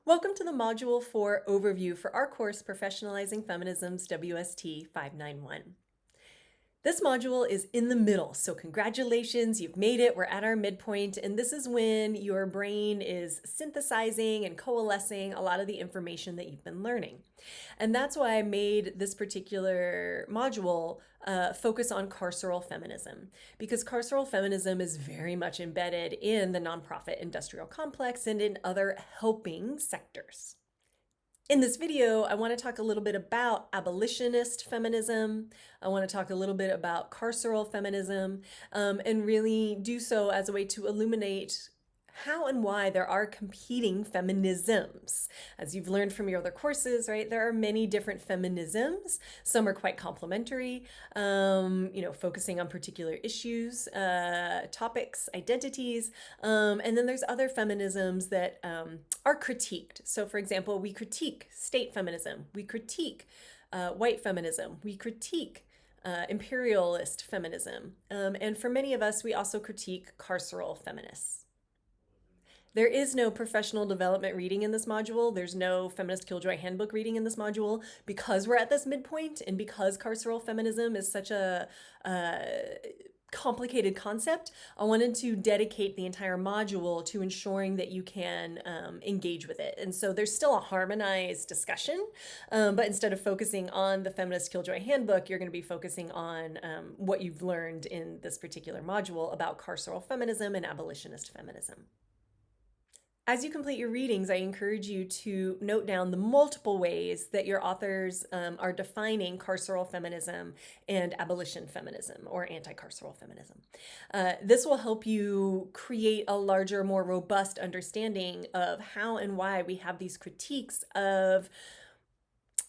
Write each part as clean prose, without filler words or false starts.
Welcome to the Module 4 overview for our course Professionalizing Feminism's WST591. This module is in the middle, so congratulations, you've made it, we're at our midpoint, and this is when your brain is synthesizing and coalescing a lot of the information that you've been learning. And that's why I made this particular module focus on carceral feminism, because carceral feminism is very much embedded in the nonprofit industrial complex and in other helping sectors. In this video, I want to talk a little bit about abolitionist feminism. I want to talk a little bit about carceral feminism, and really do so as a way to illuminate how and why there are competing feminisms. As you've learned from your other courses, right, there are many different feminisms. Some are quite complementary, focusing on particular issues, topics, identities, and then there's other feminisms that are critiqued. So for example, we critique state feminism, we critique white feminism, we critique imperialist feminism, and for many of us, we also critique carceral feminists. There is no professional development reading in this module. There's no feminist killjoy handbook reading in this module because we're at this midpoint and because carceral feminism is such a complicated concept. I wanted to dedicate the entire module to ensuring that you can engage with it. And so there's still a harmonized discussion, but instead of focusing on the feminist killjoy handbook, you're going to be focusing on what you've learned in this particular module about carceral feminism and abolitionist feminism. As you complete your readings, I encourage you to note down the multiple ways that your authors are defining carceral feminism and abolition feminism or anti-carceral feminism. This will help you create a larger, more robust understanding of how and why we have these critiques of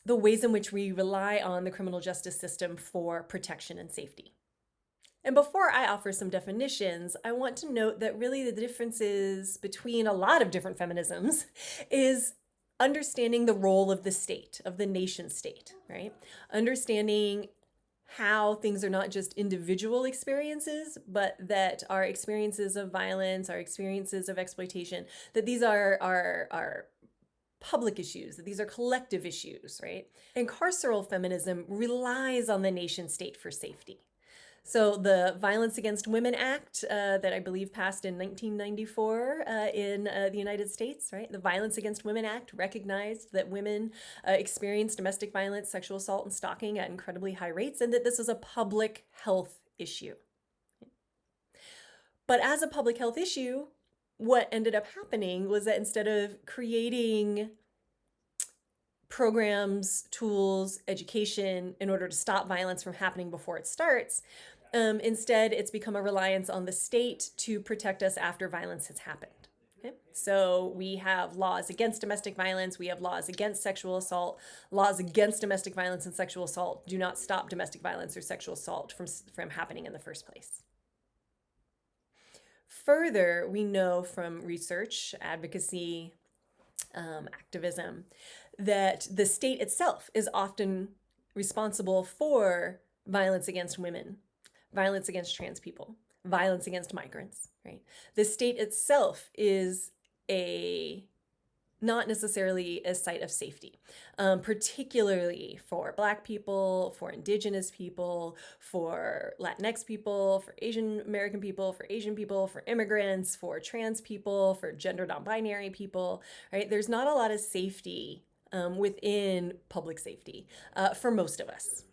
the ways in which we rely on the criminal justice system for protection and safety. And before I offer some definitions, I want to note that really the differences between a lot of different feminisms is understanding the role of the state, of the nation state, right? Understanding how things are not just individual experiences, but that our experiences of violence, our experiences of exploitation, that these are public issues, that these are collective issues, right? And carceral feminism relies on the nation state for safety. So the Violence Against Women Act that I believe passed in 1994 in the United States, right? The Violence Against Women Act recognized that women experience domestic violence, sexual assault, and stalking at incredibly high rates, and that this is a public health issue. But as a public health issue, what ended up happening was that instead of creating programs, tools, education in order to stop violence from happening before it starts, instead, it's become a reliance on the state to protect us after violence has happened. Okay? So we have laws against domestic violence, we have laws against sexual assault. Laws against domestic violence and sexual assault do not stop domestic violence or sexual assault from happening in the first place. Further, we know from research, advocacy, activism, that the state itself is often responsible for violence against women, violence against trans people, violence against migrants, right? The state itself is not necessarily a site of safety, particularly for Black people, for Indigenous people, for Latinx people, for Asian American people, for Asian people, for immigrants, for trans people, for gender non-binary people, right? There's not a lot of safety within public safety for most of us.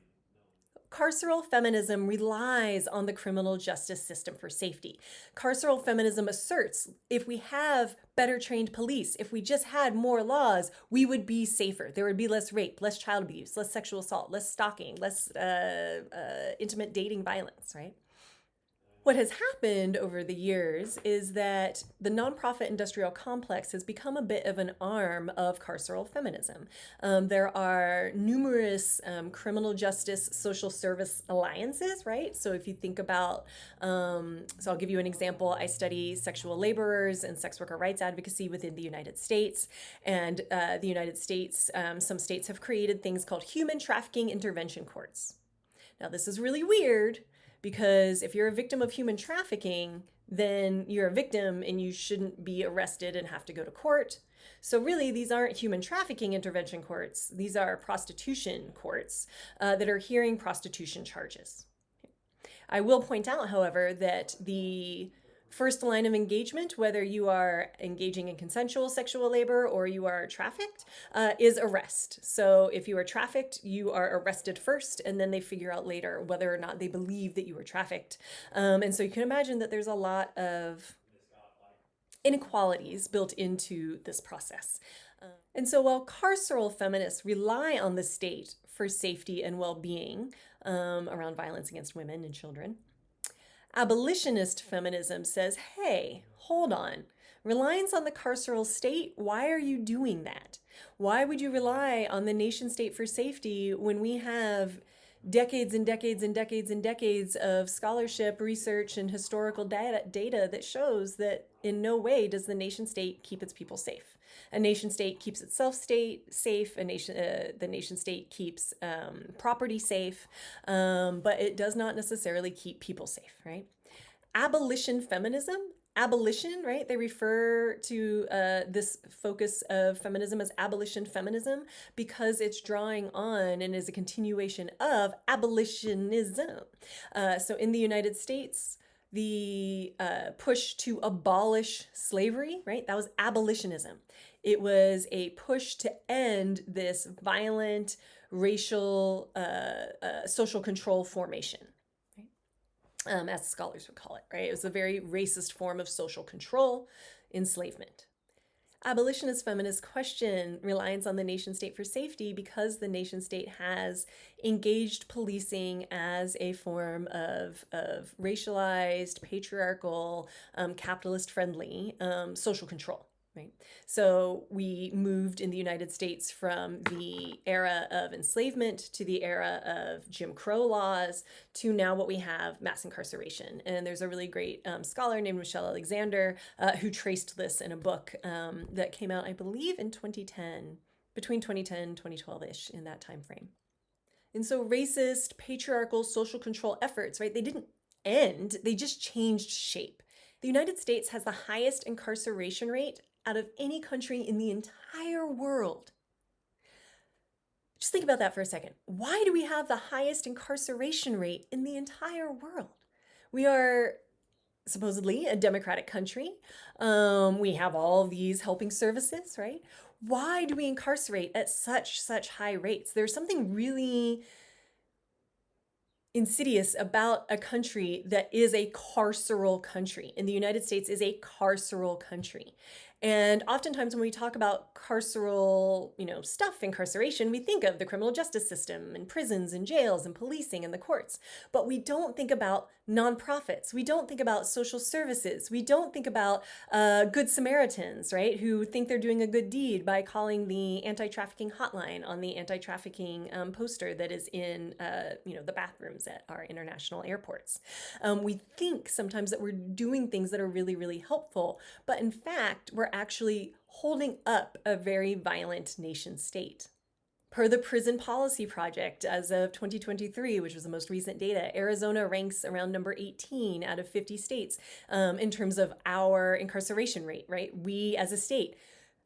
Carceral feminism relies on the criminal justice system for safety. Carceral feminism asserts if we have better trained police, if we just had more laws, we would be safer. There would be less rape, less child abuse, less sexual assault, less stalking, less intimate dating violence, right? What has happened over the years is that the nonprofit industrial complex has become a bit of an arm of carceral feminism. There are numerous criminal justice social service alliances, right? So if you think about, so I'll give you an example. I study sexual laborers and sex worker rights advocacy within the United States. And the United States, some states have created things called human trafficking intervention courts. Now, this is really weird, because if you're a victim of human trafficking, then you're a victim and you shouldn't be arrested and have to go to court. So really, these aren't human trafficking intervention courts. These are prostitution courts that are hearing prostitution charges. I will point out, however, that the first line of engagement, whether you are engaging in consensual sexual labor or you are trafficked, is arrest. So if you are trafficked, you are arrested first, and then they figure out later whether or not they believe that you were trafficked. And so you can imagine that there's a lot of inequalities built into this process. And so while carceral feminists rely on the state for safety and well-being around violence against women and children, abolitionist feminism says, hey, hold on. Reliance on the carceral state, why are you doing that? Why would you rely on the nation state for safety when we have decades and decades and decades and decades of scholarship, research, and historical data that shows that in no way does the nation state keep its people safe. A nation state keeps itself safe. The nation state keeps property safe, but it does not necessarily keep people safe, right? Abolition feminism. Abolition, right? They refer to this focus of feminism as abolition feminism because it's drawing on and is a continuation of abolitionism. So in the United States, the push to abolish slavery, right? That was abolitionism. It was a push to end this violent racial social control formation. As scholars would call it, right? It was a very racist form of social control, enslavement. Abolitionist feminists question reliance on the nation state for safety because the nation state has engaged policing as a form of racialized, patriarchal, capitalist-friendly social control. Right. So we moved in the United States from the era of enslavement to the era of Jim Crow laws to now what we have, mass incarceration. And there's a really great scholar named Michelle Alexander who traced this in a book that came out, I believe, in 2010, between 2010 and 2012-ish, in that time frame. And so racist, patriarchal, social control efforts, right, they didn't end, they just changed shape. The United States has the highest incarceration rate out of any country in the entire world. Just think about that for a second. Why do we have the highest incarceration rate in the entire world? We are supposedly a democratic country. We have all these helping services, right? Why do we incarcerate at such high rates? There's something really insidious about a country that is a carceral country. And the United States is a carceral country. And oftentimes when we talk about carceral, stuff, incarceration, we think of the criminal justice system and prisons and jails and policing and the courts. But we don't think about nonprofits. We don't think about social services. We don't think about good Samaritans, right, who think they're doing a good deed by calling the anti-trafficking hotline on the anti-trafficking poster that is in, the bathrooms at our international airports. We think sometimes that we're doing things that are really, really helpful, but in fact, we're actually holding up a very violent nation state. Per the Prison Policy Project, as of 2023, which was the most recent data, Arizona ranks around number 18 out of 50 states in terms of our incarceration rate, right? We as a state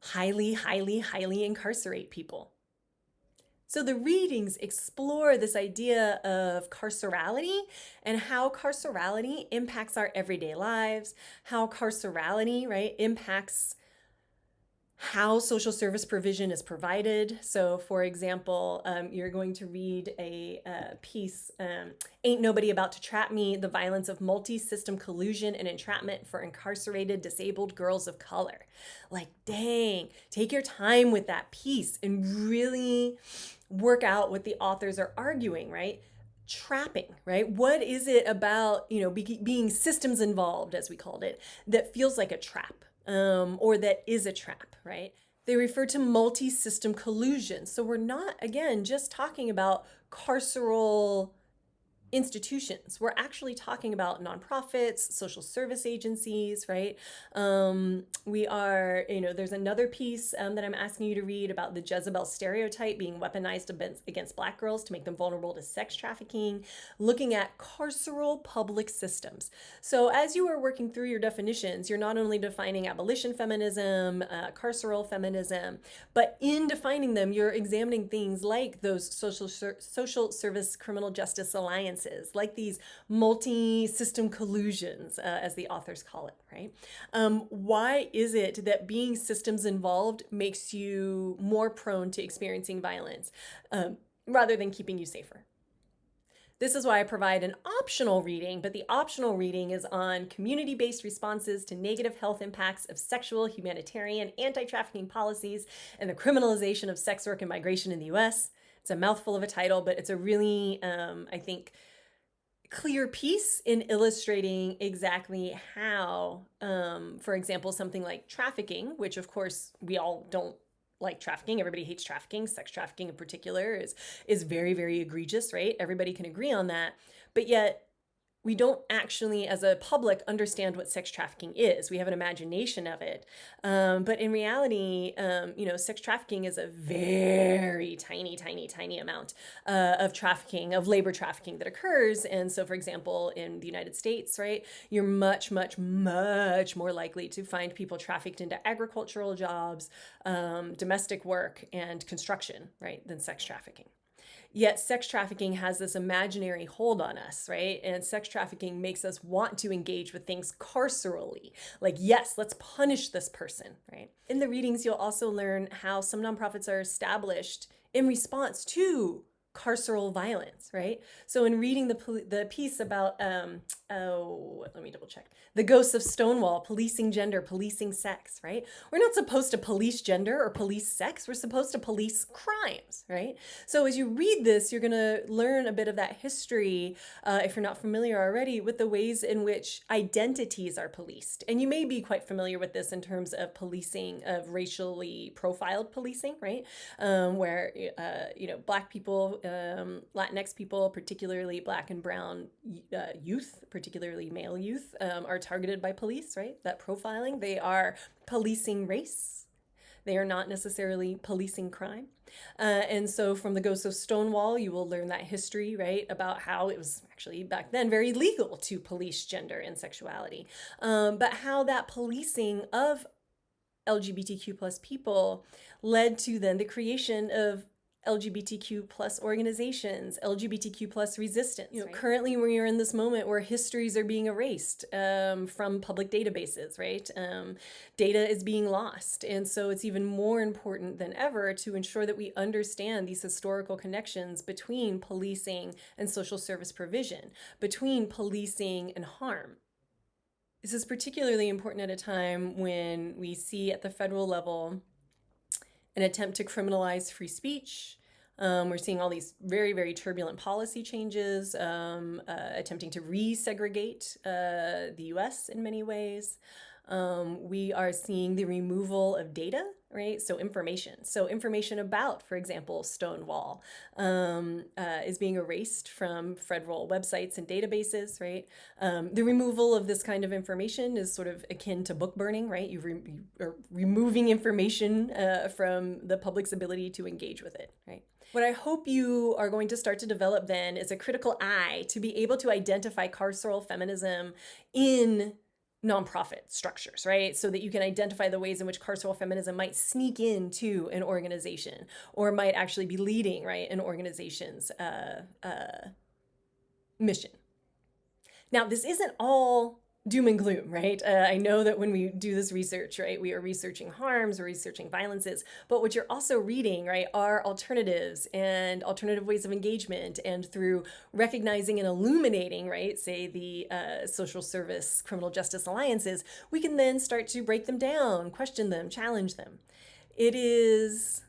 highly incarcerate people. So the readings explore this idea of carcerality and how carcerality impacts our everyday lives, how carcerality, right, impacts how social service provision is provided. So for example, you're going to read a piece, Ain't Nobody About to Trap Me, The Violence of Multi-System Collusion and Entrapment for Incarcerated Disabled Girls of Color. Like, dang, take your time with that piece and really work out what the authors are arguing, right? Trapping, right? What is it about, being systems involved, as we called it, that feels like a trap? Or that is a trap, right? They refer to multi-system collusion. So we're not, again, just talking about carceral institutions. We're actually talking about nonprofits, social service agencies, right? We are, there's another piece that I'm asking you to read about the Jezebel stereotype being weaponized against Black girls to make them vulnerable to sex trafficking, looking at carceral public systems. So as you are working through your definitions, you're not only defining abolition feminism, carceral feminism, but in defining them, you're examining things like those social service criminal justice alliances, like these multi-system collusions, as the authors call it, right? Why is it that being systems involved makes you more prone to experiencing violence, rather than keeping you safer? This is why I provide an optional reading, but the optional reading is on community-based responses to negative health impacts of sexual, humanitarian, anti-trafficking policies, and the criminalization of sex work and migration in the US. It's a mouthful of a title, but it's a really, I think, clear piece in illustrating exactly how, for example, something like trafficking, which of course we all don't like trafficking. Everybody hates trafficking. Sex trafficking in particular is very, very egregious, right? Everybody can agree on that. But yet we don't actually, as a public, understand what sex trafficking is. We have an imagination of it. But in reality, sex trafficking is a very tiny, tiny, tiny amount of trafficking, of labor trafficking that occurs. And so, for example, in the United States, right, you're much, much, much more likely to find people trafficked into agricultural jobs, domestic work, and construction, right, than sex trafficking. Yet sex trafficking has this imaginary hold on us, right? And sex trafficking makes us want to engage with things carcerally. Like, yes, let's punish this person, right? In the readings, you'll also learn how some nonprofits are established in response to carceral violence, right? So in reading the piece about, let me double check, The Ghosts of Stonewall, Policing Gender, Policing Sex, right? We're not supposed to police gender or police sex. We're supposed to police crimes, right? So as you read this, you're going to learn a bit of that history, if you're not familiar already, with the ways in which identities are policed. And you may be quite familiar with this in terms of policing, of racially profiled policing, right? Where, Black people, Latinx people, particularly Black and brown youth, particularly male youth, are targeted by police, right? That profiling, they are policing race. They are not necessarily policing crime. And so from The Ghosts of Stonewall, you will learn that history, right, about how it was actually back then very legal to police gender and sexuality, but how that policing of LGBTQ plus people led to then the creation of LGBTQ plus organizations, LGBTQ plus resistance. Right? Currently we are in this moment where histories are being erased from public databases, right? Data is being lost. And so it's even more important than ever to ensure that we understand these historical connections between policing and social service provision, between policing and harm. This is particularly important at a time when we see at the federal level an attempt to criminalize free speech. We're seeing all these very, very turbulent policy changes, attempting to resegregate the US in many ways. We are seeing the removal of data, right? So information about, for example, Stonewall is being erased from federal websites and databases, right? The removal of this kind of information is sort of akin to book burning, right? You are removing information from the public's ability to engage with it, right? What I hope you are going to start to develop then is a critical eye to be able to identify carceral feminism in nonprofit structures, right? So that you can identify the ways in which carceral feminism might sneak into an organization or might actually be leading, right, an organization's mission. Now, this isn't all doom and gloom, right? I know that when we do this research, right, we are researching harms, we're researching violences, but what you're also reading, right, are alternatives and alternative ways of engagement. And through recognizing and illuminating, right, say the social service criminal justice alliances, we can then start to break them down, question them, challenge them. It is,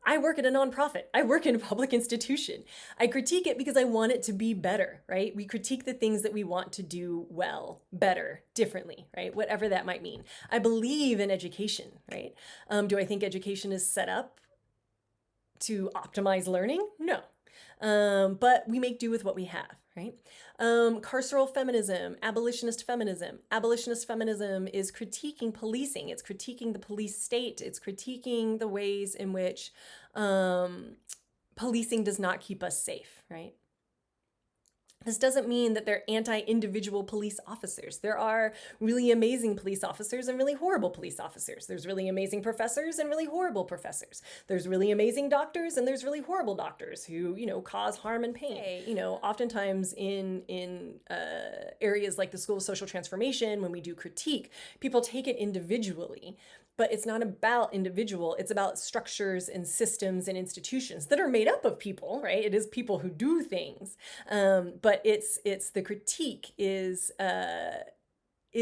I work at a nonprofit. I work in a public institution. I critique it because I want it to be better, right? We critique the things that we want to do well, better, differently, right? Whatever that might mean. I believe in education, right? Do I think education is set up to optimize learning? No. but we make do with what we have, right? Carceral feminism, abolitionist feminism. Abolitionist feminism is critiquing policing. It's critiquing the police state. It's critiquing the ways in which policing does not keep us safe, right? This doesn't mean that they're anti-individual police officers. There are really amazing police officers and really horrible police officers. There's really amazing professors and really horrible professors. There's really amazing doctors and there's really horrible doctors who, cause harm and pain. Oftentimes in areas like the School of Social Transformation, when we do critique, people take it individually. But it's not about individual, it's about structures and systems and institutions that are made up of people, right? It is people who do things. But it's the critique is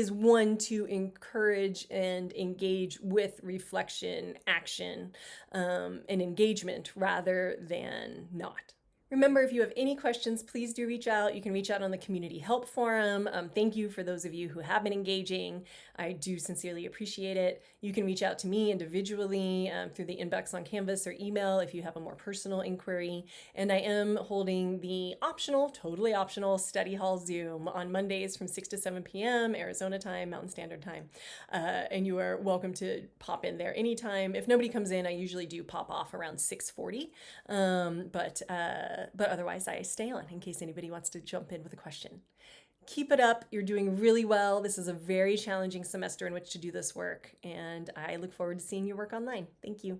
one to encourage and engage with reflection, action, and engagement rather than not. Remember, if you have any questions, please do reach out. You can reach out on the Community Help Forum. Thank you for those of you who have been engaging. I do sincerely appreciate it. You can reach out to me individually through the inbox on Canvas or email if you have a more personal inquiry. And I am holding the totally optional Study Hall Zoom on Mondays from 6 to 7 p.m. Arizona time, Mountain Standard Time. And you are welcome to pop in there anytime. If nobody comes in, I usually do pop off around 6:40. But otherwise I stay on in case anybody wants to jump in with a question. Keep it up. You're doing really well. This is a very challenging semester in which to do this work, and I look forward to seeing your work online. Thank you.